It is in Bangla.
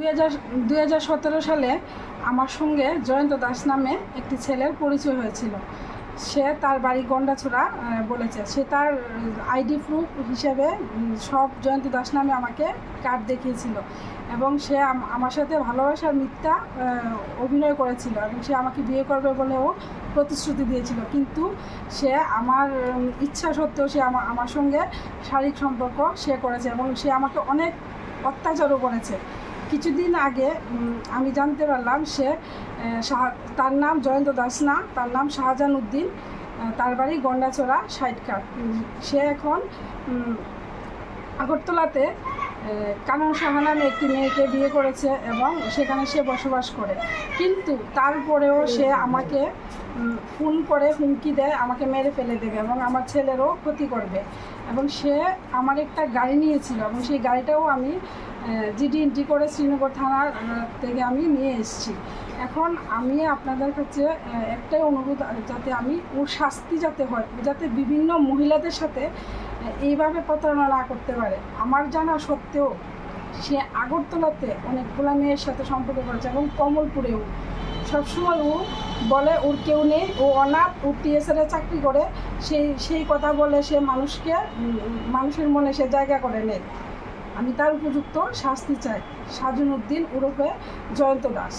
2017 সালে আমার সঙ্গে জয়ন্ত দাস নামে একটি ছেলের পরিচয় হয়েছিল। সে তার বাড়ি গন্ডাছড়া বলেছে। সে তার আইডি প্রুফ হিসেবে সব জয়ন্ত দাস নামে আমাকে কার্ড দেখিয়েছিল এবং সে আমার সাথে ভালোবাসার মিথ্যা অভিনয় করেছিল এবং সে আমাকে বিয়ে করবে বলেও প্রতিশ্রুতি দিয়েছিল। কিন্তু সে আমার ইচ্ছা সত্ত্বেও সে আমার সঙ্গে শারীরিক সম্পর্ক সে করেছে এবং সে আমাকে অনেক অত্যাচারও করেছে। কিছুদিন আগে আমি জানতে পারলাম সে তার নাম জয়ন্ত দাস না, তার নাম শাহজাহান উদ্দিন, তার বাড়ি গন্ডাছড়া সাইটকাট। সে এখন আগরতলাতে কানন সাহা নামে একটি মেয়েকে বিয়ে করেছে এবং সেখানে সে বসবাস করে। কিন্তু তারপরেও সে আমাকে ফোন করে হুমকি দেয় আমাকে মেরে ফেলে দেবে এবং আমার ছেলেরও ক্ষতি করবে। এবং সে আমার একটা গাড়ি নিয়েছিল এবং সেই গাড়িটাও আমি জিডি এন্ট্রি করে শ্রীনগর থানার থেকে আমি নিয়ে এসেছি। এখন আমি আপনাদের কাছে একটাই অনুরোধ, যাতে ওর শাস্তি যাতে হয়, যাতে বিভিন্ন মহিলাদের সাথে এইভাবে প্রতারণা না করতে পারে। আমার জানা সত্ত্বেও সে আগরতলাতে অনেকগুলো মেয়ের সাথে সম্পর্ক করেছে এবং কমলপুরেও। সবসময় ও বলে ওর কেউ নেই, ও অনাথ, ও টিএসআরে চাকরি করে, সেই কথা বলে সে মানুষের মনে সে জায়গা করে নেয়। আমি তার উপযুক্ত শাস্তি চাই। শাহজাহান উদ্দিন ওরফে জয়ন্ত দাস।